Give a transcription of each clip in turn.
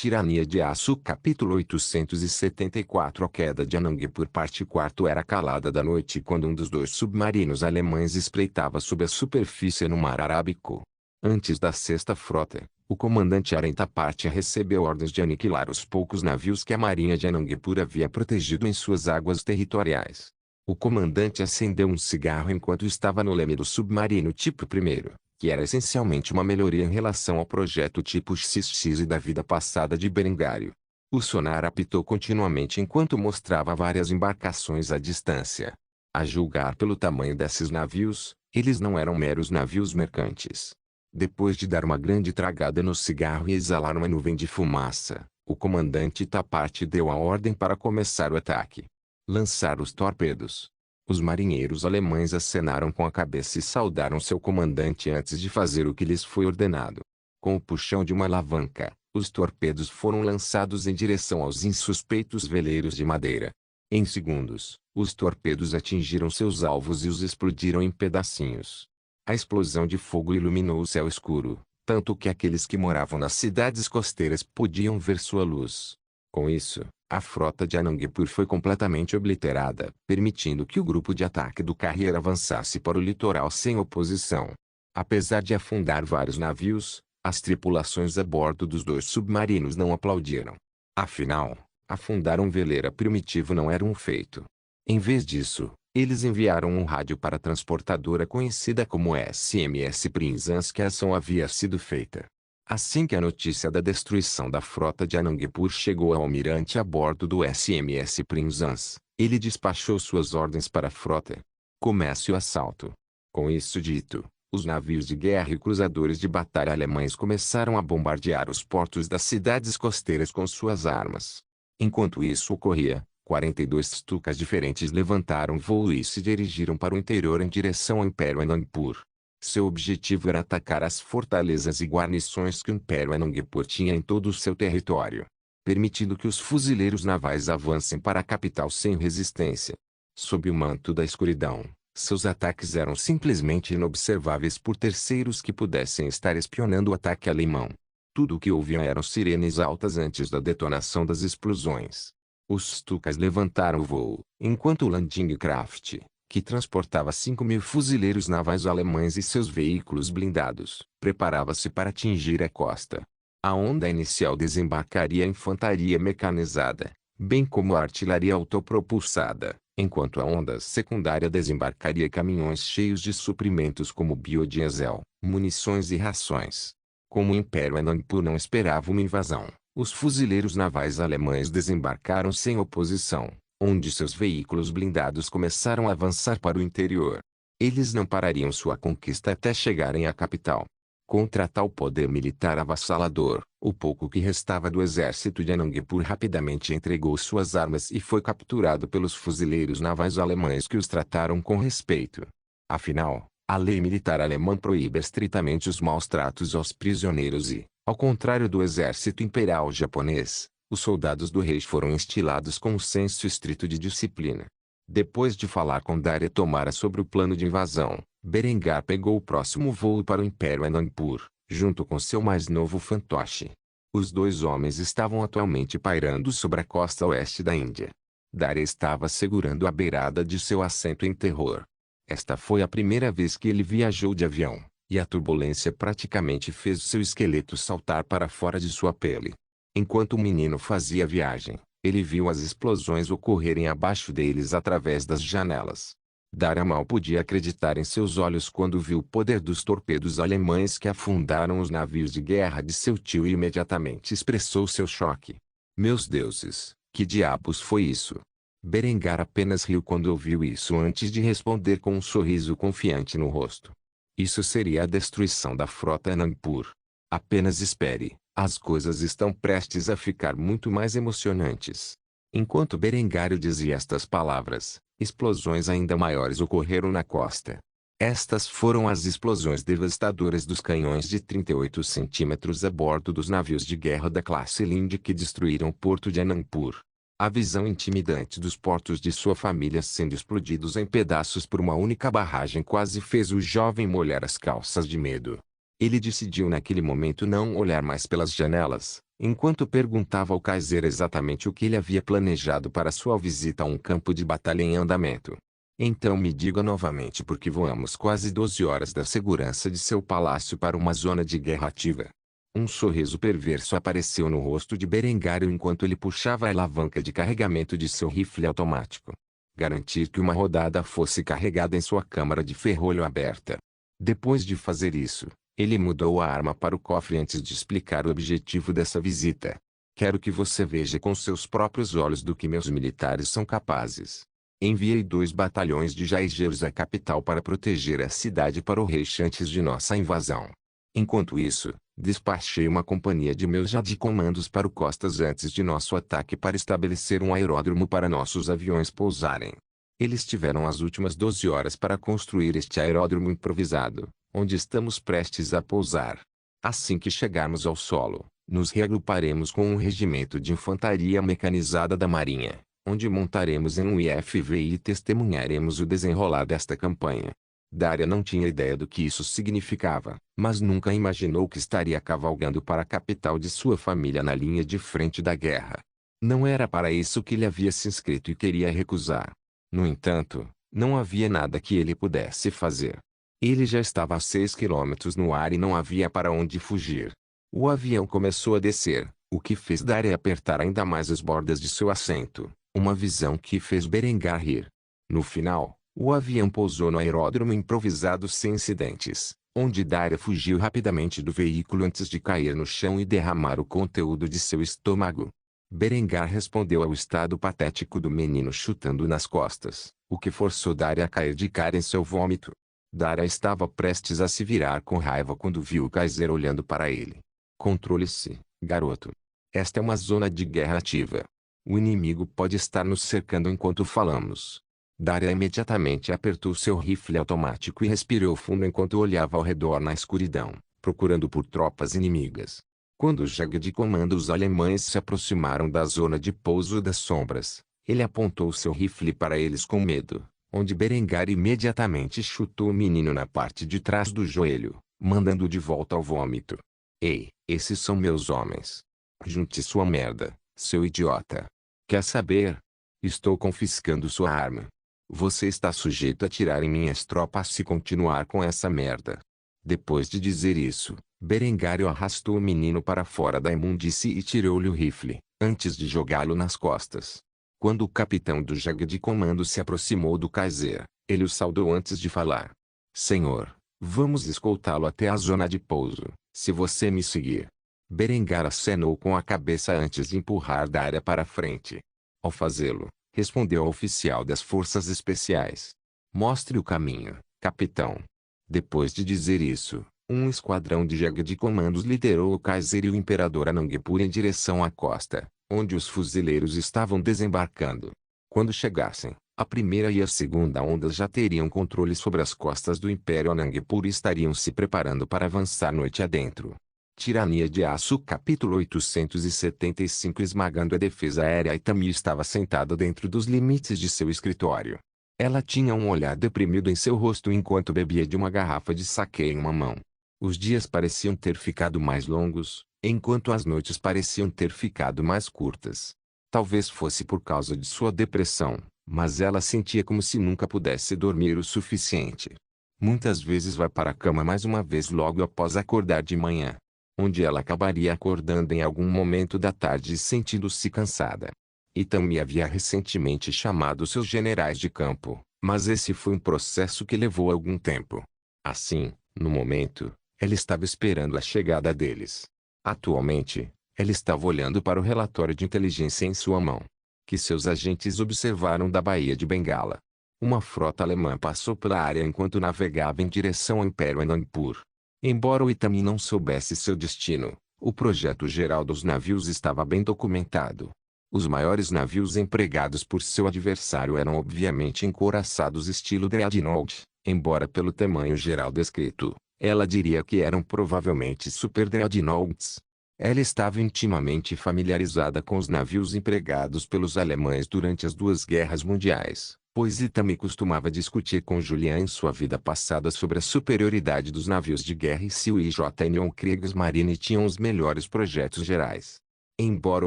Tirania de Aço Capítulo 874 A queda de Anangpur Parte 4 Era calada da noite quando um dos dois submarinos alemães espreitava sob a superfície no mar Arábico. Antes da sexta frota, o comandante Arentapati recebeu ordens de aniquilar os poucos navios que a marinha de Anangpur havia protegido em suas águas territoriais. O comandante acendeu um cigarro enquanto estava no leme do submarino tipo 1º, que era essencialmente uma melhoria em relação ao projeto tipo XX e da vida passada de Berengário. O sonar apitou continuamente enquanto mostrava várias embarcações à distância. A julgar pelo tamanho desses navios, eles não eram meros navios mercantes. Depois de dar uma grande tragada no cigarro e exalar uma nuvem de fumaça, o comandante Tapati deu a ordem para começar o ataque. Lançar os torpedos. Os marinheiros alemães acenaram com a cabeça e saudaram seu comandante antes de fazer o que lhes foi ordenado. Com o puxão de uma alavanca, os torpedos foram lançados em direção aos insuspeitos veleiros de madeira. Em segundos, os torpedos atingiram seus alvos e os explodiram em pedacinhos. A explosão de fogo iluminou o céu escuro, tanto que aqueles que moravam nas cidades costeiras podiam ver sua luz. Com isso, a frota de Anangpur foi completamente obliterada, permitindo que o grupo de ataque do Carrier avançasse para o litoral sem oposição. Apesar de afundar vários navios, as tripulações a bordo dos dois submarinos não aplaudiram. Afinal, afundar um veleiro primitivo não era um feito. Em vez disso, eles enviaram um rádio para a transportadora conhecida como SMS Prince que a ação havia sido feita. Assim que a notícia da destruição da frota de Anangpur chegou ao almirante a bordo do SMS Prince, ele despachou suas ordens para a frota. Comece o assalto. Com isso dito, os navios de guerra e cruzadores de batalha alemães começaram a bombardear os portos das cidades costeiras com suas armas. Enquanto isso ocorria, 42 Stukas diferentes levantaram voo e se dirigiram para o interior em direção ao Império Anangpur. Seu objetivo era atacar as fortalezas e guarnições que o Império Anangpur tinha em todo o seu território, permitindo que os fuzileiros navais avancem para a capital sem resistência. Sob o manto da escuridão, seus ataques eram simplesmente inobserváveis por terceiros que pudessem estar espionando o ataque alemão. Tudo o que ouviam eram sirenes altas antes da detonação das explosões. Os Stukas levantaram o voo, enquanto o Landing Craft, que transportava 5.000 fuzileiros navais alemães e seus veículos blindados, preparava-se para atingir a costa. A onda inicial desembarcaria a infantaria mecanizada, bem como a artilharia autopropulsada, enquanto a onda secundária desembarcaria caminhões cheios de suprimentos como biodiesel, munições e rações. Como o Império Anangpur não esperava uma invasão, os fuzileiros navais alemães desembarcaram sem oposição, onde seus veículos blindados começaram a avançar para o interior. Eles não parariam sua conquista até chegarem à capital. Contra tal poder militar avassalador, o pouco que restava do exército de Anangpur rapidamente entregou suas armas e foi capturado pelos fuzileiros navais alemães que os trataram com respeito. Afinal, a lei militar alemã proíbe estritamente os maus tratos aos prisioneiros e, ao contrário do exército imperial japonês, os soldados do rei foram instilados com um senso estrito de disciplina. Depois de falar com Daria Tomara sobre o plano de invasão, Berengar pegou o próximo voo para o Império Anangpur, junto com seu mais novo fantoche. Os dois homens estavam atualmente pairando sobre a costa oeste da Índia. Daria estava segurando a beirada de seu assento em terror. Esta foi a primeira vez que ele viajou de avião, e a turbulência praticamente fez seu esqueleto saltar para fora de sua pele. Enquanto o menino fazia a viagem, ele viu as explosões ocorrerem abaixo deles através das janelas. Daria mal podia acreditar em seus olhos quando viu o poder dos torpedos alemães que afundaram os navios de guerra de seu tio e imediatamente expressou seu choque. Meus deuses, que diabos foi isso? Berengar apenas riu quando ouviu isso antes de responder com um sorriso confiante no rosto. Isso seria a destruição da frota Anangpur. Apenas espere, as coisas estão prestes a ficar muito mais emocionantes. Enquanto Berengário dizia estas palavras, explosões ainda maiores ocorreram na costa. Estas foram as explosões devastadoras dos canhões de 38 centímetros a bordo dos navios de guerra da classe Lind que destruíram o porto de Anandpur. A visão intimidante dos portos de sua família sendo explodidos em pedaços por uma única barragem quase fez o jovem molhar as calças de medo. Ele decidiu naquele momento não olhar mais pelas janelas, enquanto perguntava ao Kaiser exatamente o que ele havia planejado para sua visita a um campo de batalha em andamento. Então me diga novamente por que voamos quase 12 horas da segurança de seu palácio para uma zona de guerra ativa. Um sorriso perverso apareceu no rosto de Berengário enquanto ele puxava a alavanca de carregamento de seu rifle automático. Garantir que uma rodada fosse carregada em sua câmara de ferrolho aberta. Depois de fazer isso, ele mudou a arma para o cofre antes de explicar o objetivo dessa visita. Quero que você veja com seus próprios olhos do que meus militares são capazes. Enviei 2 batalhões de Jaegers à capital para proteger a cidade para o Reich antes de nossa invasão. Enquanto isso, despachei uma companhia de meus Jade-comandos para o Costas antes de nosso ataque para estabelecer um aeródromo para nossos aviões pousarem. Eles tiveram as últimas 12 horas para construir este aeródromo improvisado, onde estamos prestes a pousar. Assim que chegarmos ao solo, nos reagruparemos com um regimento de infantaria mecanizada da Marinha, onde montaremos em um IFV e testemunharemos o desenrolar desta campanha. Daria não tinha ideia do que isso significava, mas nunca imaginou que estaria cavalgando para a capital de sua família na linha de frente da guerra. Não era para isso que ele havia se inscrito e queria recusar. No entanto, não havia nada que ele pudesse fazer. Ele já estava a 6 quilômetros no ar e não havia para onde fugir. O avião começou a descer, o que fez Daria apertar ainda mais as bordas de seu assento, uma visão que fez Berengar rir. No final, o avião pousou no aeródromo improvisado sem incidentes, onde Daria fugiu rapidamente do veículo antes de cair no chão e derramar o conteúdo de seu estômago. Berengar respondeu ao estado patético do menino chutando nas costas, o que forçou Daria a cair de cara em seu vômito. Daria estava prestes a se virar com raiva quando viu o Kaiser olhando para ele. Controle-se, garoto. Esta é uma zona de guerra ativa. O inimigo pode estar nos cercando enquanto falamos. Daria imediatamente apertou seu rifle automático e respirou fundo enquanto olhava ao redor na escuridão, procurando por tropas inimigas. Quando os Jagd-comandos alemães se aproximaram da zona de pouso das sombras, ele apontou seu rifle para eles com medo, onde Berengar imediatamente chutou o menino na parte de trás do joelho, mandando-o de volta ao vômito. Ei, esses são meus homens. Junte sua merda, seu idiota. Quer saber? Estou confiscando sua arma. Você está sujeito a atirar em minhas tropas se continuar com essa merda. Depois de dizer isso, Berengário arrastou o menino para fora da imundície e tirou-lhe o rifle, antes de jogá-lo nas costas. Quando o capitão do Jagd-comando se aproximou do Kaiser, ele o saudou antes de falar. Senhor, vamos escoltá-lo até a zona de pouso, se você me seguir. Berengar acenou com a cabeça antes de empurrar Daria para frente. Ao fazê-lo, respondeu ao oficial das forças especiais. Mostre o caminho, capitão. Depois de dizer isso, um esquadrão de Jagd-comandos liderou o Kaiser e o imperador Anangpur em direção à costa, onde os fuzileiros estavam desembarcando. Quando chegassem, a primeira e a segunda ondas já teriam controle sobre as costas do Império Anangpur e estariam se preparando para avançar noite adentro. Tirania de Aço Capítulo 875 Esmagando a defesa aérea Itami estava sentada dentro dos limites de seu escritório. Ela tinha um olhar deprimido em seu rosto enquanto bebia de uma garrafa de saquê em uma mão. Os dias pareciam ter ficado mais longos, enquanto as noites pareciam ter ficado mais curtas. Talvez fosse por causa de sua depressão, mas ela sentia como se nunca pudesse dormir o suficiente. Muitas vezes vai para a cama mais uma vez logo após acordar de manhã, onde ela acabaria acordando em algum momento da tarde e sentindo-se cansada. Itami havia recentemente chamado seus generais de campo, mas esse foi um processo que levou algum tempo. Assim, no momento, ela estava esperando a chegada deles. Atualmente, ela estava olhando para o relatório de inteligência em sua mão, que seus agentes observaram da Baía de Bengala. Uma frota alemã passou pela área enquanto navegava em direção ao Império Anandpur. Embora o Itami não soubesse seu destino, o projeto geral dos navios estava bem documentado. Os maiores navios empregados por seu adversário eram obviamente encouraçados estilo Dreadnought, embora pelo tamanho geral descrito, ela diria que eram provavelmente Super Dreadnoughts. Ela estava intimamente familiarizada com os navios empregados pelos alemães durante as duas guerras mundiais, pois Itami costumava discutir com Julian em sua vida passada sobre a superioridade dos navios de guerra e se o IJN ou Kriegsmarine tinham os melhores projetos gerais. Embora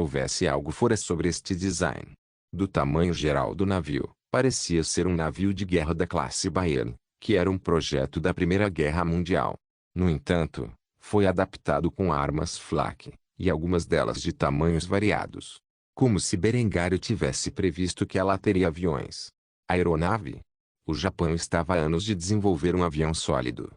houvesse algo fora sobre este design, do tamanho geral do navio, parecia ser um navio de guerra da classe Bayern, que era um projeto da Primeira Guerra Mundial. No entanto, foi adaptado com armas Flak, e algumas delas de tamanhos variados. Como se Berengário tivesse previsto que ela teria aviões. Aeronave? O Japão estava há anos de desenvolver um avião sólido.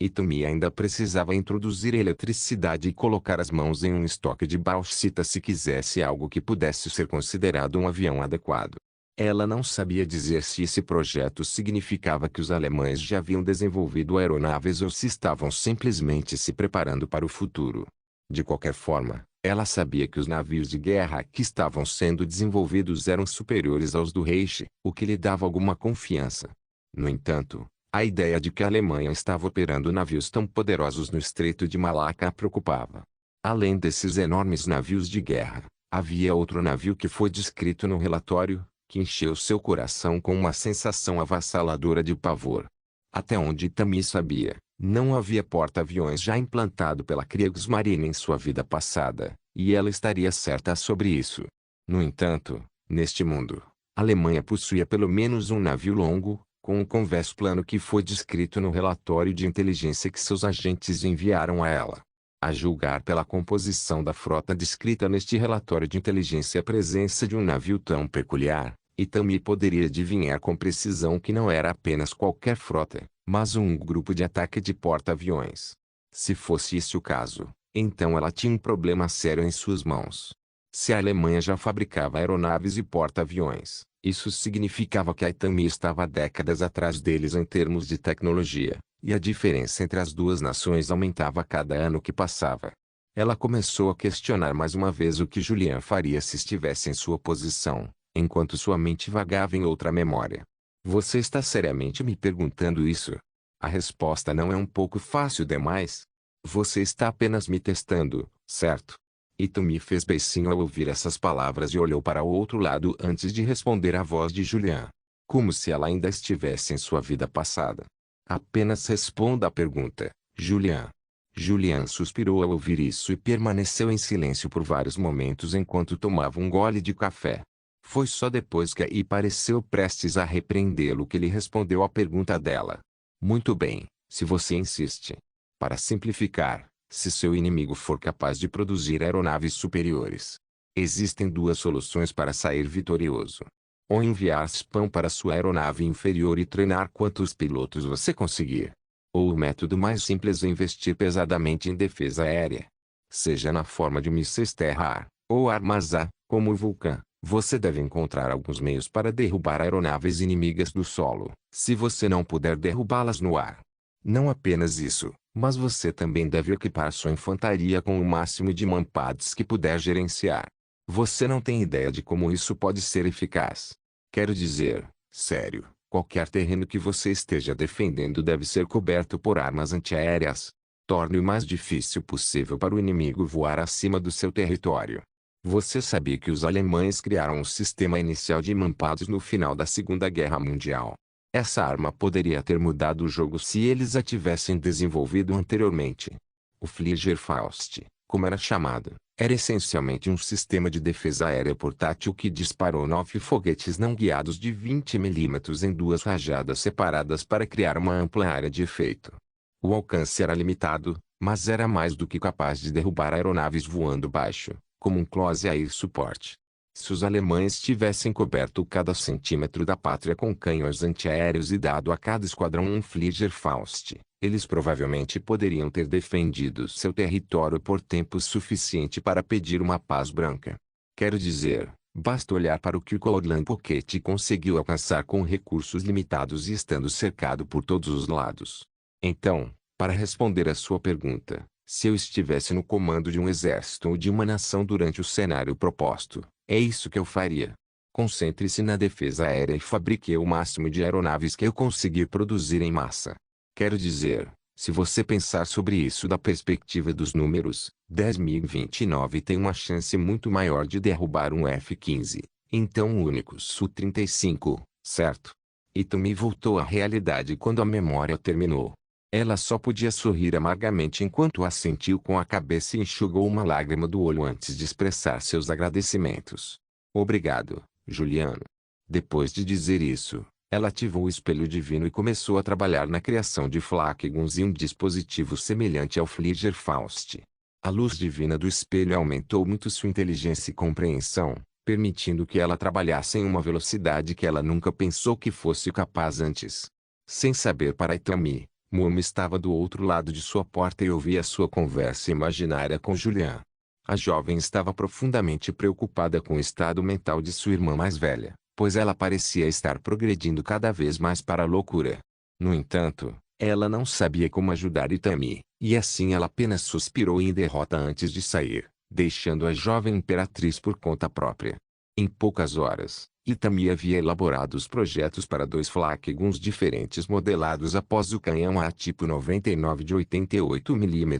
Itami ainda precisava introduzir eletricidade e colocar as mãos em um estoque de bauxita se quisesse algo que pudesse ser considerado um avião adequado. Ela não sabia dizer se esse projeto significava que os alemães já haviam desenvolvido aeronaves ou se estavam simplesmente se preparando para o futuro. De qualquer forma, ela sabia que os navios de guerra que estavam sendo desenvolvidos eram superiores aos do Reich, o que lhe dava alguma confiança. No entanto, a ideia de que a Alemanha estava operando navios tão poderosos no Estreito de Malaca a preocupava. Além desses enormes navios de guerra, havia outro navio que foi descrito no relatório, que encheu seu coração com uma sensação avassaladora de pavor. Até onde Itami sabia, não havia porta-aviões já implantado pela Kriegsmarine em sua vida passada, e ela estaria certa sobre isso. No entanto, neste mundo, a Alemanha possuía pelo menos um navio longo, com um convés plano que foi descrito no relatório de inteligência que seus agentes enviaram a ela. A julgar pela composição da frota descrita neste relatório de inteligência a presença de um navio tão peculiar, Itami poderia adivinhar com precisão que não era apenas qualquer frota, mas um grupo de ataque de porta-aviões. Se fosse esse o caso, então ela tinha um problema sério em suas mãos. Se a Alemanha já fabricava aeronaves e porta-aviões, isso significava que a Itami estava décadas atrás deles em termos de tecnologia, e a diferença entre as duas nações aumentava a cada ano que passava. Ela começou a questionar mais uma vez o que Julian faria se estivesse em sua posição, enquanto sua mente vagava em outra memória. Você está seriamente me perguntando isso? A resposta não é um pouco fácil demais? Você está apenas me testando, certo? Itami fez beicinho ao ouvir essas palavras e olhou para o outro lado antes de responder à voz de Julian. Como se ela ainda estivesse em sua vida passada. Apenas responda a pergunta, Julian. Julian suspirou ao ouvir isso e permaneceu em silêncio por vários momentos enquanto tomava um gole de café. Foi só depois que Ai pareceu prestes a repreendê-lo que ele respondeu à pergunta dela. Muito bem, se você insiste. Para simplificar, se seu inimigo for capaz de produzir aeronaves superiores, existem duas soluções para sair vitorioso. Ou enviar spam para sua aeronave inferior e treinar quantos pilotos você conseguir. Ou o método mais simples é investir pesadamente em defesa aérea. Seja na forma de mísseis terra-ar, ou armas A, como o Vulcan. Você deve encontrar alguns meios para derrubar aeronaves inimigas do solo, se você não puder derrubá-las no ar. Não apenas isso, mas você também deve equipar sua infantaria com o máximo de manpads que puder gerenciar. Você não tem ideia de como isso pode ser eficaz. Quero dizer, sério, qualquer terreno que você esteja defendendo deve ser coberto por armas antiaéreas. Torne o mais difícil possível para o inimigo voar acima do seu território. Você sabia que os alemães criaram um sistema inicial de manpads no final da Segunda Guerra Mundial? Essa arma poderia ter mudado o jogo se eles a tivessem desenvolvido anteriormente. O Fliegerfaust, como era chamado, era essencialmente um sistema de defesa aérea portátil que disparou 9 foguetes não guiados de 20 mm em duas rajadas separadas para criar uma ampla área de efeito. O alcance era limitado, mas era mais do que capaz de derrubar aeronaves voando baixo, como um Close Air Support. Se os alemães tivessem coberto cada centímetro da pátria com canhões antiaéreos e dado a cada esquadrão um Fliegerfaust, eles provavelmente poderiam ter defendido seu território por tempo suficiente para pedir uma paz branca. Quero dizer, basta olhar para o que o Courland Pocket conseguiu alcançar com recursos limitados e estando cercado por todos os lados. Então, para responder à sua pergunta, se eu estivesse no comando de um exército ou de uma nação durante o cenário proposto, é isso que eu faria. Concentre-se na defesa aérea e fabrique o máximo de aeronaves que eu conseguir produzir em massa. Quero dizer, se você pensar sobre isso da perspectiva dos números, 10.029 tem uma chance muito maior de derrubar um F-15, então o único Su-35, certo? Itami voltou à realidade quando a memória terminou. Ela só podia sorrir amargamente enquanto assentiu com a cabeça e enxugou uma lágrima do olho antes de expressar seus agradecimentos. Obrigado, Juliano. Depois de dizer isso, ela ativou o espelho divino e começou a trabalhar na criação de Flakgons e um dispositivo semelhante ao Fliegerfaust. A luz divina do espelho aumentou muito sua inteligência e compreensão, permitindo que ela trabalhasse em uma velocidade que ela nunca pensou que fosse capaz antes. Sem saber para Itami, Momo estava do outro lado de sua porta e ouvia sua conversa imaginária com Julian. A jovem estava profundamente preocupada com o estado mental de sua irmã mais velha, pois ela parecia estar progredindo cada vez mais para a loucura. No entanto, ela não sabia como ajudar Itami, e assim ela apenas suspirou em derrota antes de sair, deixando a jovem imperatriz por conta própria. Em poucas horas, Itami havia elaborado os projetos para 2 Flakgons diferentes modelados após o canhão A tipo 99 de 88 mm,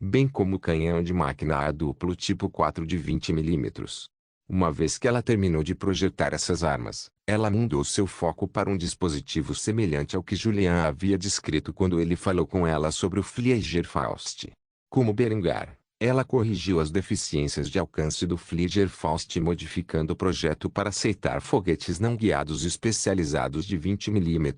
bem como o canhão de máquina A duplo tipo 4 de 20 mm. Uma vez que ela terminou de projetar essas armas, ela mudou seu foco para um dispositivo semelhante ao que Julian havia descrito quando ele falou com ela sobre o Fliegerfaust. Como Berengar, ela corrigiu as deficiências de alcance do Fliegerfaust modificando o projeto para aceitar foguetes não guiados especializados de 20 mm,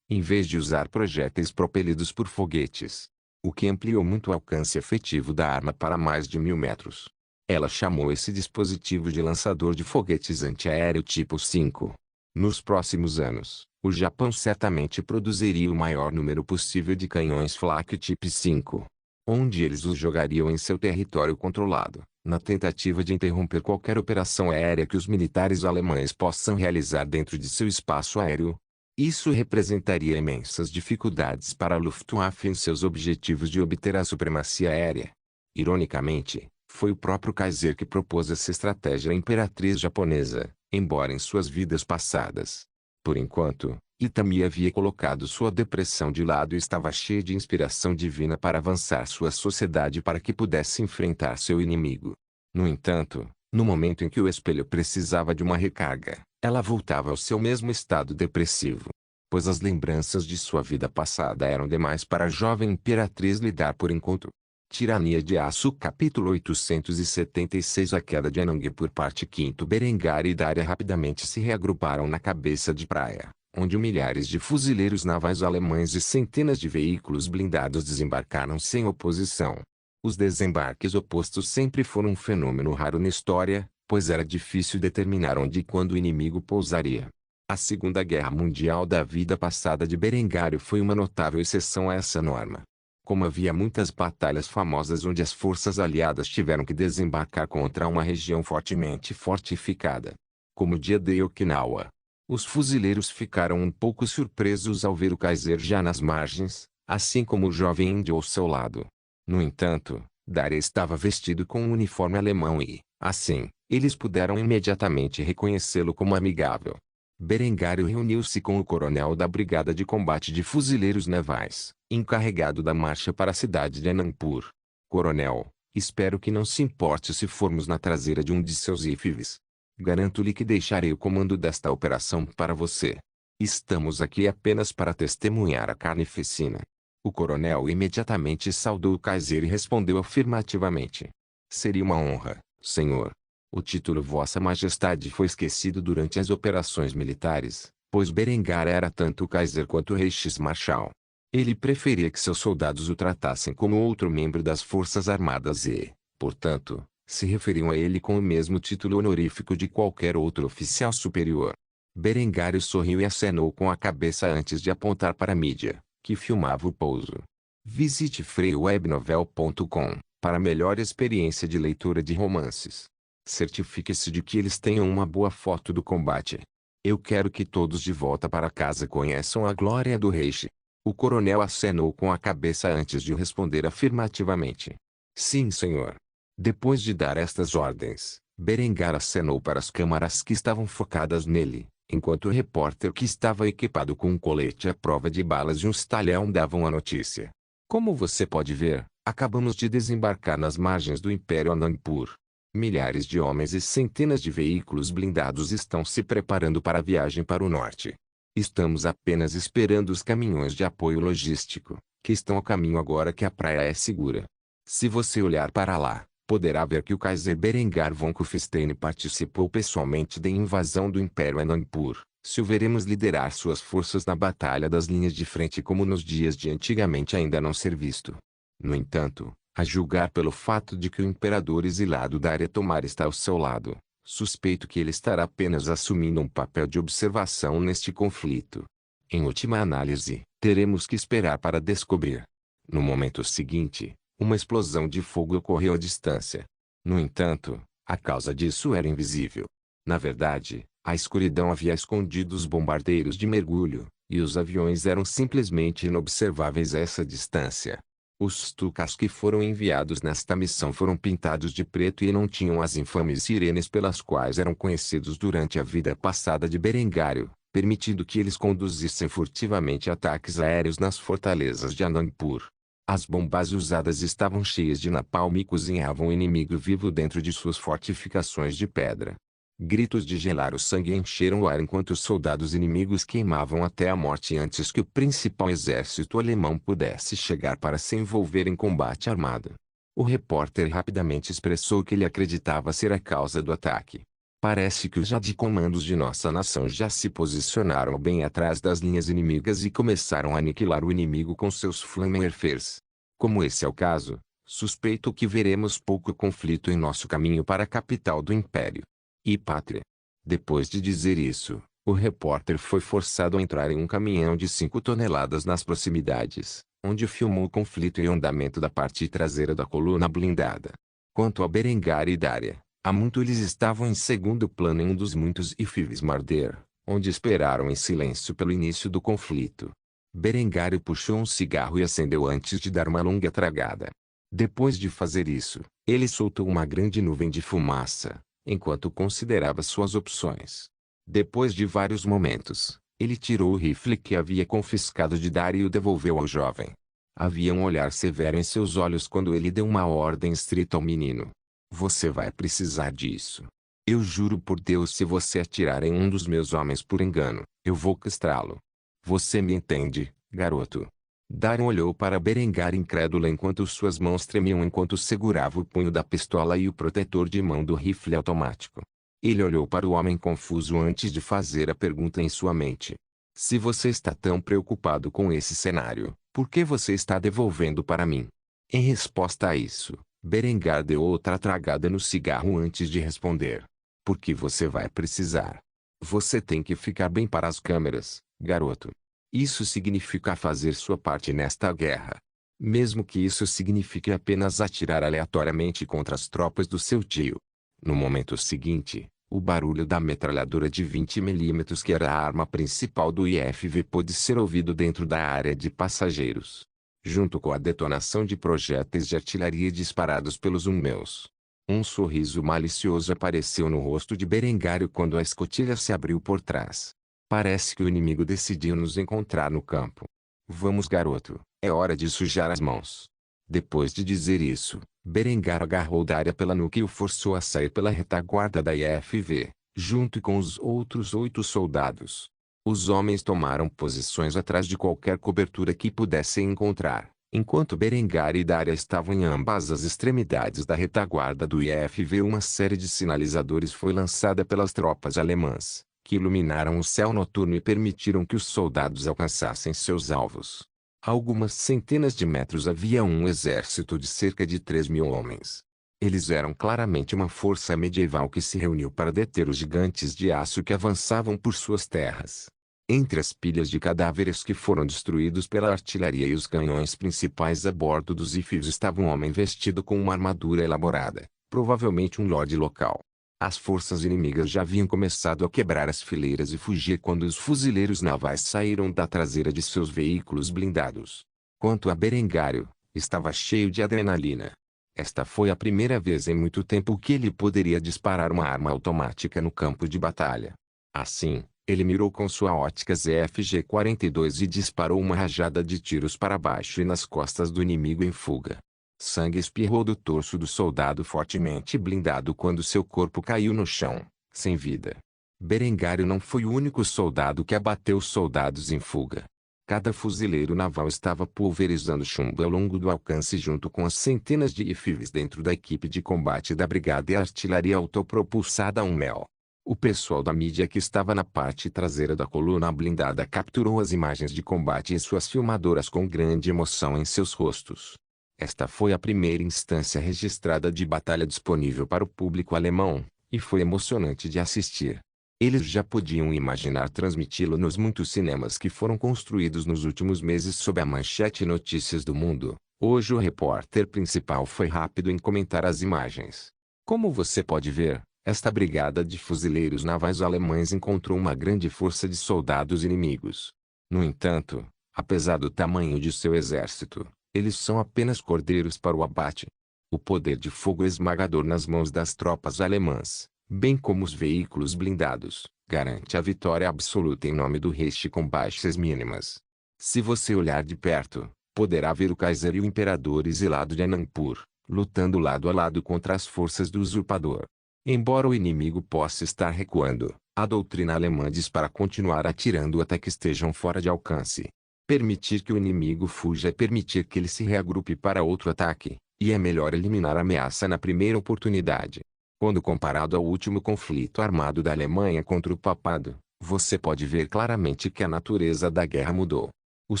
em vez de usar projéteis propelidos por foguetes, o que ampliou muito o alcance efetivo da arma para mais de 1000 metros. Ela chamou esse dispositivo de lançador de foguetes antiaéreo tipo 5. Nos próximos anos, o Japão certamente produziria o maior número possível de canhões Flak tipo 5, onde eles os jogariam em seu território controlado, na tentativa de interromper qualquer operação aérea que os militares alemães possam realizar dentro de seu espaço aéreo. Isso representaria imensas dificuldades para a Luftwaffe em seus objetivos de obter a supremacia aérea. Ironicamente, foi o próprio Kaiser que propôs essa estratégia à imperatriz japonesa, embora em suas vidas passadas. Por enquanto, Itami havia colocado sua depressão de lado e estava cheia de inspiração divina para avançar sua sociedade para que pudesse enfrentar seu inimigo. No entanto, no momento em que o espelho precisava de uma recarga, ela voltava ao seu mesmo estado depressivo. Pois as lembranças de sua vida passada eram demais para a jovem imperatriz lidar por enquanto. Tirania de Aço Capítulo 876 A queda de Anang por parte 5 Berengar e Daria rapidamente se reagruparam na cabeça de praia, onde milhares de fuzileiros navais alemães e centenas de veículos blindados desembarcaram sem oposição. Os desembarques opostos sempre foram um fenômeno raro na história, pois era difícil determinar onde e quando o inimigo pousaria. A Segunda Guerra Mundial da vida passada de Berengário foi uma notável exceção a essa norma. Como havia muitas batalhas famosas onde as forças aliadas tiveram que desembarcar contra uma região fortemente fortificada, como o dia de Okinawa, os fuzileiros ficaram um pouco surpresos ao ver o Kaiser já nas margens, assim como o jovem índio ao seu lado. No entanto, Daria estava vestido com um uniforme alemão e, assim, eles puderam imediatamente reconhecê-lo como amigável. Berengário reuniu-se com o coronel da Brigada de Combate de Fuzileiros Navais, encarregado da marcha para a cidade de Anandpur. Coronel, espero que não se importe se formos na traseira de um de seus rifles. Garanto-lhe que deixarei o comando desta operação para você. Estamos aqui apenas para testemunhar a carnificina. O coronel imediatamente saudou o Kaiser e respondeu afirmativamente. Seria uma honra, senhor. O título Vossa Majestade foi esquecido durante as operações militares, pois Berengar era tanto o Kaiser quanto o Reichsmarschall. Ele preferia que seus soldados o tratassem como outro membro das Forças Armadas e, portanto, se referiam a ele com o mesmo título honorífico de qualquer outro oficial superior. Berengário sorriu e acenou com a cabeça antes de apontar para a mídia, que filmava o pouso. Visite freewebnovel.com para melhor experiência de leitura de romances. Certifique-se de que eles tenham uma boa foto do combate. Eu quero que todos de volta para casa conheçam a glória do Reich. O coronel acenou com a cabeça antes de responder afirmativamente. Sim, senhor. Depois de dar estas ordens, Berengar acenou para as câmaras que estavam focadas nele, enquanto o repórter que estava equipado com um colete à prova de balas e um estalhão davam a notícia. Como você pode ver, acabamos de desembarcar nas margens do Império Anandpur. Milhares de homens e centenas de veículos blindados estão se preparando para a viagem para o norte. Estamos apenas esperando os caminhões de apoio logístico, que estão a caminho agora que a praia é segura. Se você olhar para lá, poderá ver que o Kaiser Berengar von Kufstein participou pessoalmente da invasão do Império Anandpur. Se o veremos liderar suas forças na batalha das linhas de frente como nos dias de antigamente ainda não ser visto. No entanto, a julgar pelo fato de que o imperador exilado Daria Tomar está ao seu lado, suspeito que ele estará apenas assumindo um papel de observação neste conflito. Em última análise, teremos que esperar para descobrir. No momento seguinte, uma explosão de fogo ocorreu à distância. No entanto, a causa disso era invisível. Na verdade, a escuridão havia escondido os bombardeiros de mergulho, e os aviões eram simplesmente inobserváveis a essa distância. Os Tucas que foram enviados nesta missão foram pintados de preto e não tinham as infames sirenes pelas quais eram conhecidos durante a vida passada de Berengário, permitindo que eles conduzissem furtivamente ataques aéreos nas fortalezas de Anandpur. As bombas usadas estavam cheias de napalm e cozinhavam o inimigo vivo dentro de suas fortificações de pedra. Gritos de gelar o sangue encheram o ar enquanto os soldados inimigos queimavam até a morte antes que o principal exército alemão pudesse chegar para se envolver em combate armado. O repórter rapidamente expressou que ele acreditava ser a causa do ataque. Parece que os comandos de nossa nação já se posicionaram bem atrás das linhas inimigas e começaram a aniquilar o inimigo com seus Flammenwerfers. Como esse é o caso, suspeito que veremos pouco conflito em nosso caminho para a capital do Império e pátria. Depois de dizer isso, o repórter foi forçado a entrar em um caminhão de 5 toneladas nas proximidades, onde filmou o conflito e o andamento da parte traseira da coluna blindada. Quanto a Berengar e Daria, há muito eles estavam em segundo plano em um dos muitos ifs Marder, onde esperaram em silêncio pelo início do conflito. Berengar puxou um cigarro e acendeu antes de dar uma longa tragada. Depois de fazer isso, ele soltou uma grande nuvem de fumaça, enquanto considerava suas opções. Depois de vários momentos, ele tirou o rifle que havia confiscado de Daria e o devolveu ao jovem. Havia um olhar severo em seus olhos quando ele deu uma ordem estrita ao menino. Você vai precisar disso. Eu juro por Deus, se você atirar em um dos meus homens por engano, eu vou castrá-lo. Você me entende, garoto? Daria olhou para Berengar incrédula enquanto suas mãos tremiam enquanto segurava o punho da pistola e o protetor de mão do rifle automático. Ele olhou para o homem confuso antes de fazer a pergunta em sua mente. Se você está tão preocupado com esse cenário, por que você está devolvendo para mim? Em resposta a isso, Berengar deu outra tragada no cigarro antes de responder. Porque você vai precisar. Você tem que ficar bem para as câmeras, garoto. Isso significa fazer sua parte nesta guerra. Mesmo que isso signifique apenas atirar aleatoriamente contra as tropas do seu tio. No momento seguinte, o barulho da metralhadora de 20 mm que era a arma principal do IFV pôde ser ouvido dentro da área de passageiros. Junto com a detonação de projéteis de artilharia disparados pelos meus. Um sorriso malicioso apareceu no rosto de Berengário quando a escotilha se abriu por trás. Parece que o inimigo decidiu nos encontrar no campo. Vamos, garoto, é hora de sujar as mãos. Depois de dizer isso, Berengar agarrou Daria pela nuca e o forçou a sair pela retaguarda da IFV, junto com os outros 8 soldados. Os homens tomaram posições atrás de qualquer cobertura que pudessem encontrar, enquanto Berengar e Daria estavam em ambas as extremidades da retaguarda do IFV. Uma série de sinalizadores foi lançada pelas tropas alemãs, que iluminaram o céu noturno e permitiram que os soldados alcançassem seus alvos. A algumas centenas de metros havia um exército de cerca de 3.000 homens. Eles eram claramente uma força medieval que se reuniu para deter os gigantes de aço que avançavam por suas terras. Entre as pilhas de cadáveres que foram destruídos pela artilharia e os canhões principais a bordo dos ifs estava um homem vestido com uma armadura elaborada, provavelmente um lorde local. As forças inimigas já haviam começado a quebrar as fileiras e fugir quando os fuzileiros navais saíram da traseira de seus veículos blindados. Quanto a Berengário, estava cheio de adrenalina. Esta foi a primeira vez em muito tempo que ele poderia disparar uma arma automática no campo de batalha. Assim, ele mirou com sua ótica ZFG-42 e disparou uma rajada de tiros para baixo e nas costas do inimigo em fuga. Sangue espirrou do torso do soldado fortemente blindado quando seu corpo caiu no chão, sem vida. Berengário não foi o único soldado que abateu os soldados em fuga. Cada fuzileiro naval estava pulverizando chumbo ao longo do alcance junto com as centenas de IFVs dentro da equipe de combate da Brigada e Artilharia Autopropulsada 1 Mel. O pessoal da mídia que estava na parte traseira da coluna blindada capturou as imagens de combate e suas filmadoras com grande emoção em seus rostos. Esta foi a primeira instância registrada de batalha disponível para o público alemão, e foi emocionante de assistir. Eles já podiam imaginar transmiti-lo nos muitos cinemas que foram construídos nos últimos meses sob a manchete Notícias do Mundo. Hoje o repórter principal foi rápido em comentar as imagens. Como você pode ver, esta brigada de fuzileiros navais alemães encontrou uma grande força de soldados inimigos. No entanto, apesar do tamanho de seu exército, eles são apenas cordeiros para o abate. O poder de fogo esmagador nas mãos das tropas alemãs, bem como os veículos blindados, garante a vitória absoluta em nome do Reich com baixas mínimas. Se você olhar de perto, poderá ver o Kaiser e o Imperador exilado de Anandpur, lutando lado a lado contra as forças do usurpador. Embora o inimigo possa estar recuando, a doutrina alemã diz para continuar atirando até que estejam fora de alcance. Permitir que o inimigo fuja é permitir que ele se reagrupe para outro ataque, e é melhor eliminar a ameaça na primeira oportunidade. Quando comparado ao último conflito armado da Alemanha contra o Papado, você pode ver claramente que a natureza da guerra mudou. Os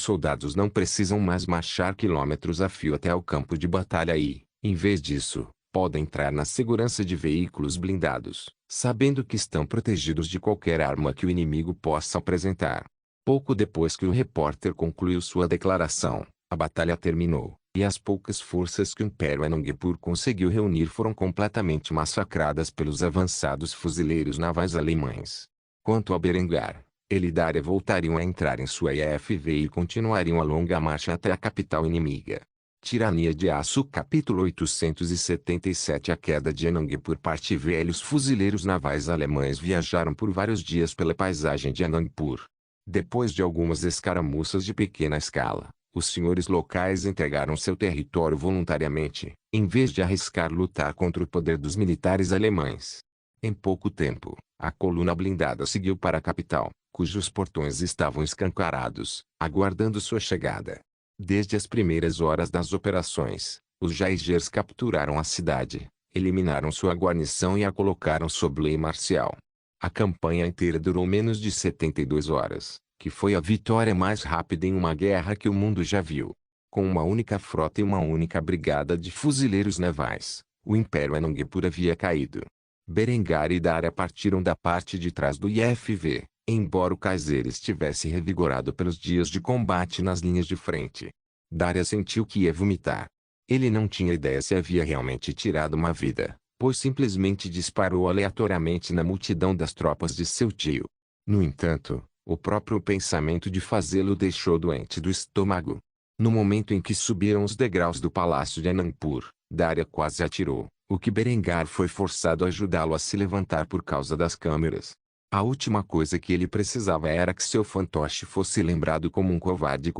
soldados não precisam mais marchar quilômetros a fio até o campo de batalha e, em vez disso, podem entrar na segurança de veículos blindados, sabendo que estão protegidos de qualquer arma que o inimigo possa apresentar. Pouco depois que o repórter concluiu sua declaração, a batalha terminou, e as poucas forças que o Império Anandpur conseguiu reunir foram completamente massacradas pelos avançados fuzileiros navais alemães. Quanto a Berengar, ele e Daria voltariam a entrar em sua IFV e continuariam a longa marcha até a capital inimiga. Tirania de Aço Capítulo 877 A queda de Anandpur Parte Velhos fuzileiros navais alemães viajaram por vários dias pela paisagem de Anandpur. Depois de algumas escaramuças de pequena escala, os senhores locais entregaram seu território voluntariamente, em vez de arriscar lutar contra o poder dos militares alemães. Em pouco tempo, a coluna blindada seguiu para a capital, cujos portões estavam escancarados, aguardando sua chegada. Desde as primeiras horas das operações, os Jaegers capturaram a cidade, eliminaram sua guarnição e a colocaram sob lei marcial. A campanha inteira durou menos de 72 horas, que foi a vitória mais rápida em uma guerra que o mundo já viu. Com uma única frota e uma única brigada de fuzileiros navais, o Império Anandpur havia caído. Berengar e Daria partiram da parte de trás do IFV, embora o Kaiser estivesse revigorado pelos dias de combate nas linhas de frente. Daria sentiu que ia vomitar. Ele não tinha ideia se havia realmente tirado uma vida, pois simplesmente disparou aleatoriamente na multidão das tropas de seu tio. No entanto, o próprio pensamento de fazê-lo deixou doente do estômago. No momento em que subiram os degraus do palácio de Anandpur, Daria quase atirou, o que Berengar foi forçado a ajudá-lo a se levantar por causa das câmeras. A última coisa que ele precisava era que seu fantoche fosse lembrado como um covarde.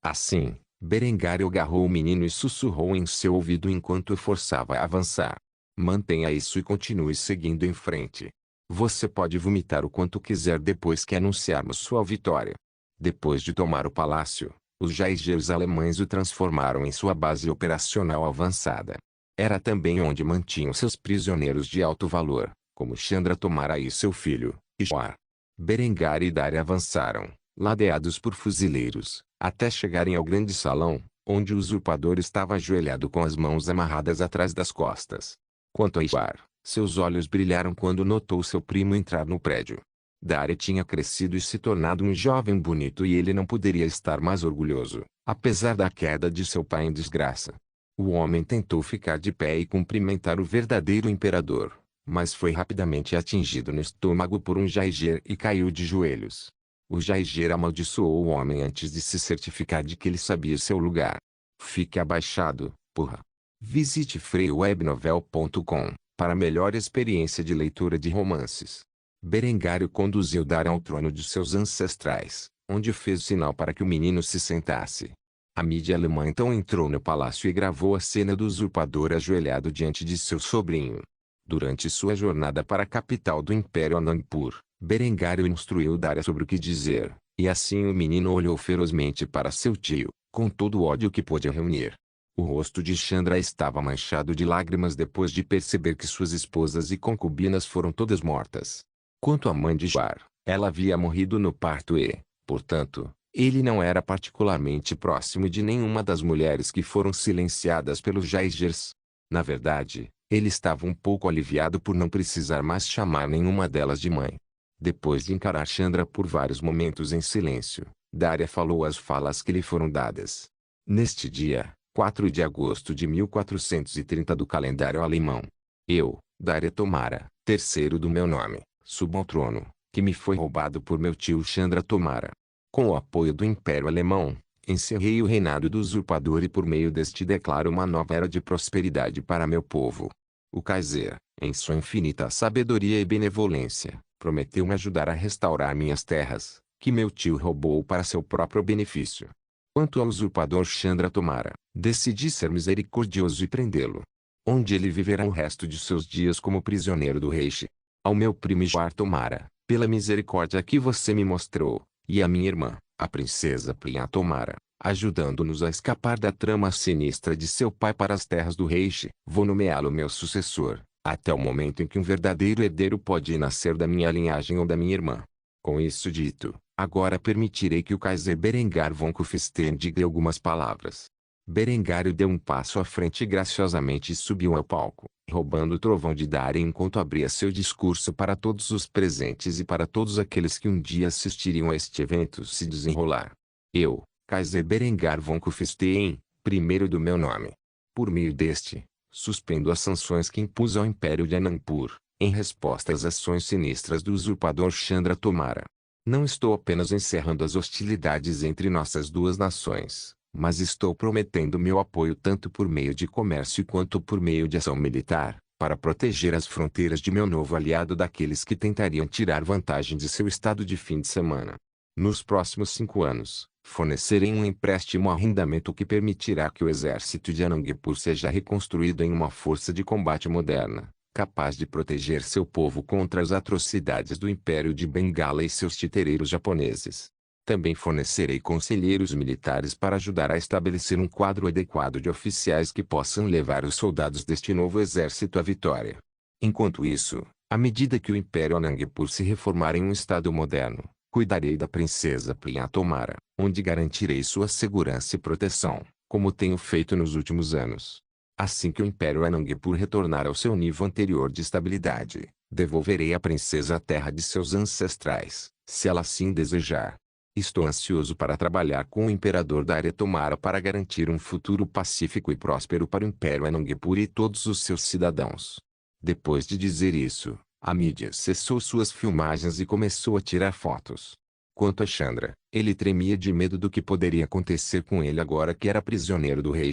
Assim, Berengar agarrou o menino e sussurrou em seu ouvido enquanto o forçava a avançar. Mantenha isso e continue seguindo em frente. Você pode vomitar o quanto quiser depois que anunciarmos sua vitória. Depois de tomar o palácio, os Jaegers alemães o transformaram em sua base operacional avançada. Era também onde mantinham seus prisioneiros de alto valor, como Chandra Tomara e seu filho, Ishwar. Berengar e Daria avançaram, ladeados por fuzileiros, até chegarem ao grande salão, onde o usurpador estava ajoelhado com as mãos amarradas atrás das costas. Quanto a Ishwar, seus olhos brilharam quando notou seu primo entrar no prédio. Daria tinha crescido e se tornado um jovem bonito e ele não poderia estar mais orgulhoso, apesar da queda de seu pai em desgraça. O homem tentou ficar de pé e cumprimentar o verdadeiro imperador, mas foi rapidamente atingido no estômago por um Jaeger e caiu de joelhos. O Jaeger amaldiçoou o homem antes de se certificar de que ele sabia seu lugar. Fique abaixado, porra. Visite freiwebnovel.com para melhor experiência de leitura de romances. Berengário conduziu Daria ao trono de seus ancestrais, onde fez sinal para que o menino se sentasse. A mídia alemã então entrou no palácio e gravou a cena do usurpador ajoelhado diante de seu sobrinho. Durante sua jornada para a capital do Império Anandpur, Berengário instruiu Daria sobre o que dizer, e assim o menino olhou ferozmente para seu tio, com todo o ódio que pôde reunir. O rosto de Chandra estava manchado de lágrimas depois de perceber que suas esposas e concubinas foram todas mortas. Quanto à mãe de Jar, ela havia morrido no parto e, portanto, ele não era particularmente próximo de nenhuma das mulheres que foram silenciadas pelos Jaegers. Na verdade, ele estava um pouco aliviado por não precisar mais chamar nenhuma delas de mãe. Depois de encarar Chandra por vários momentos em silêncio, Daria falou as falas que lhe foram dadas. Neste dia, 4 de agosto de 1430 do calendário alemão, eu, Daria Tomara, terceiro do meu nome, subo ao trono, que me foi roubado por meu tio Chandra Tomara. Com o apoio do Império Alemão, encerrei o reinado do usurpador e por meio deste declaro uma nova era de prosperidade para meu povo. O Kaiser, em sua infinita sabedoria e benevolência, prometeu me ajudar a restaurar minhas terras, que meu tio roubou para seu próprio benefício. Quanto ao usurpador Chandra Tomara, decidi ser misericordioso e prendê-lo, onde ele viverá o resto de seus dias como prisioneiro do rei. Ao meu primo Jar Tomara, pela misericórdia que você me mostrou, e a minha irmã, a princesa Priya Tomara, ajudando-nos a escapar da trama sinistra de seu pai para as terras do rei, vou nomeá-lo meu sucessor, até o momento em que um verdadeiro herdeiro pode nascer da minha linhagem ou da minha irmã. Com isso dito, agora permitirei que o Kaiser Berengar von Kufstein diga algumas palavras. Berengário deu um passo à frente e graciosamente subiu ao palco, roubando o trovão de Daria enquanto abria seu discurso para todos os presentes e para todos aqueles que um dia assistiriam a este evento se desenrolar. Eu, Kaiser Berengar von Kufstein, primeiro do meu nome. Por meio deste, suspendo as sanções que impus ao Império de Anandpur, em resposta às ações sinistras do usurpador Chandra Tomara. Não estou apenas encerrando as hostilidades entre nossas duas nações, mas estou prometendo meu apoio tanto por meio de comércio quanto por meio de ação militar, para proteger as fronteiras de meu novo aliado daqueles que tentariam tirar vantagem de seu estado de fim de semana. Nos próximos 5 anos, fornecerei um empréstimo arrendamento que permitirá que o exército de Anandpur seja reconstruído em uma força de combate moderna, capaz de proteger seu povo contra as atrocidades do Império de Bengala e seus titereiros japoneses. Também fornecerei conselheiros militares para ajudar a estabelecer um quadro adequado de oficiais que possam levar os soldados deste novo exército à vitória. Enquanto isso, à medida que o Império Anandpur se reformar em um estado moderno, cuidarei da princesa Priya Tomara, onde garantirei sua segurança e proteção, como tenho feito nos últimos anos. Assim que o Império Anandpur retornar ao seu nível anterior de estabilidade, devolverei à princesa a terra de seus ancestrais, se ela assim desejar. Estou ansioso para trabalhar com o Imperador Daria Tomara para garantir um futuro pacífico e próspero para o Império Anandpur e todos os seus cidadãos. Depois de dizer isso, a mídia cessou suas filmagens e começou a tirar fotos. Quanto a Chandra, ele tremia de medo do que poderia acontecer com ele agora que era prisioneiro do rei.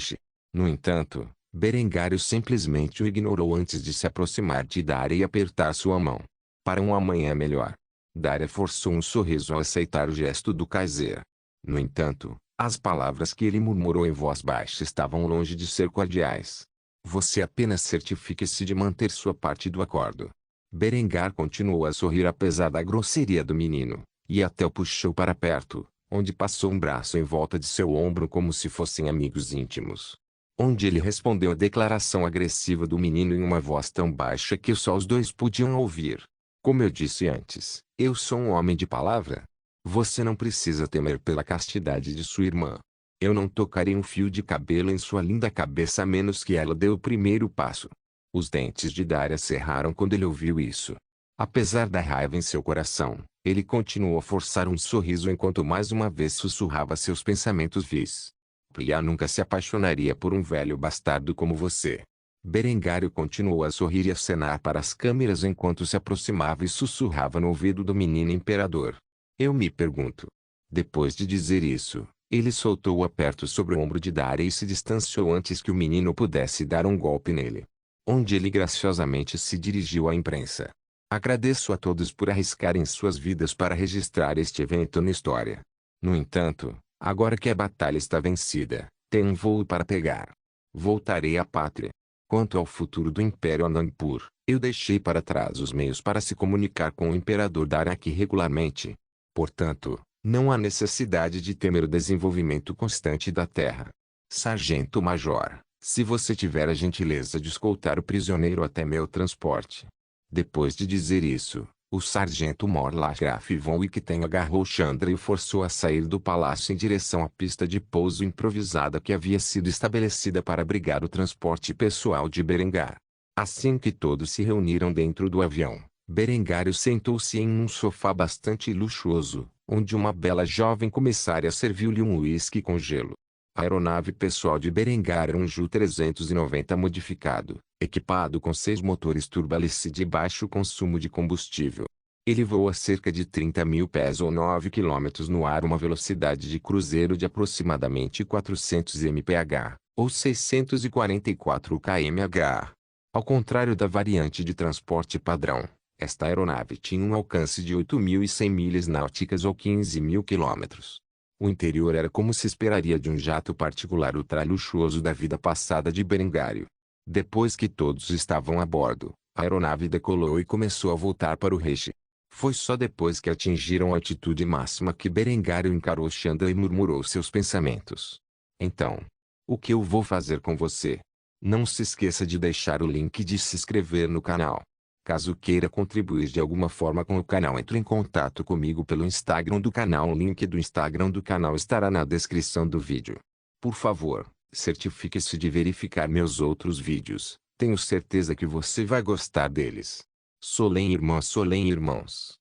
No entanto, Berengário simplesmente o ignorou antes de se aproximar de Daria e apertar sua mão. Para um amanhã melhor. Daria forçou um sorriso ao aceitar o gesto do Kaiser. No entanto, as palavras que ele murmurou em voz baixa estavam longe de ser cordiais. Você apenas certifique-se de manter sua parte do acordo. Berengar continuou a sorrir apesar da grosseria do menino, e até o puxou para perto, onde passou um braço em volta de seu ombro como se fossem amigos íntimos. Onde ele respondeu à declaração agressiva do menino em uma voz tão baixa que só os dois podiam ouvir. Como eu disse antes, eu sou um homem de palavra. Você não precisa temer pela castidade de sua irmã. Eu não tocarei um fio de cabelo em sua linda cabeça a menos que ela dê o primeiro passo. Os dentes de Daria cerraram quando ele ouviu isso. Apesar da raiva em seu coração, ele continuou a forçar um sorriso enquanto mais uma vez sussurrava seus pensamentos vis. Priya nunca se apaixonaria por um velho bastardo como você. Berengário continuou a sorrir e acenar para as câmeras enquanto se aproximava e sussurrava no ouvido do menino imperador. Eu me pergunto. Depois de dizer isso, ele soltou o aperto sobre o ombro de Daria e se distanciou antes que o menino pudesse dar um golpe nele. Onde ele graciosamente se dirigiu à imprensa. Agradeço a todos por arriscarem suas vidas para registrar este evento na história. No entanto, Agora que a batalha está vencida, tenho um voo para pegar. Voltarei à pátria. Quanto ao futuro do Império Anandpur, eu deixei para trás os meios para se comunicar com o Imperador Daraki regularmente. Portanto, não há necessidade de temer o desenvolvimento constante da Terra. Sargento-Major, se você tiver a gentileza de escoltar o prisioneiro até meu transporte. Depois de dizer isso, o sargento Morlagraf von Wickten agarrou Chandra e o forçou a sair do palácio em direção à pista de pouso improvisada que havia sido estabelecida para abrigar o transporte pessoal de Berengar. Assim que todos se reuniram dentro do avião, Berengário sentou-se em um sofá bastante luxuoso, onde uma bela jovem comissária serviu-lhe um uísque com gelo. A aeronave pessoal de Berengar era um Ju-390 modificado, equipado com 6 motores turbohélice de baixo consumo de combustível. Ele voou a cerca de 30.000 pés ou 9 km no ar, uma velocidade de cruzeiro de aproximadamente 400 mph, ou 644 km/h. Ao contrário da variante de transporte padrão, esta aeronave tinha um alcance de 8.100 milhas náuticas ou 15.000 km. O interior era como se esperaria de um jato particular ultra-luxuoso da vida passada de Berengário. Depois que todos estavam a bordo, a aeronave decolou e começou a voltar para o Reich. Foi só depois que atingiram a altitude máxima que Berengário encarou Chandra e murmurou seus pensamentos. Então, o que eu vou fazer com você? Não se esqueça de deixar o link e de se inscrever no canal. Caso queira contribuir de alguma forma com o canal, entre em contato comigo pelo Instagram do canal. O link do Instagram do canal estará na descrição do vídeo. Por favor, certifique-se de verificar meus outros vídeos. Tenho certeza que você vai gostar deles. Solem irmãs, Solem irmãos.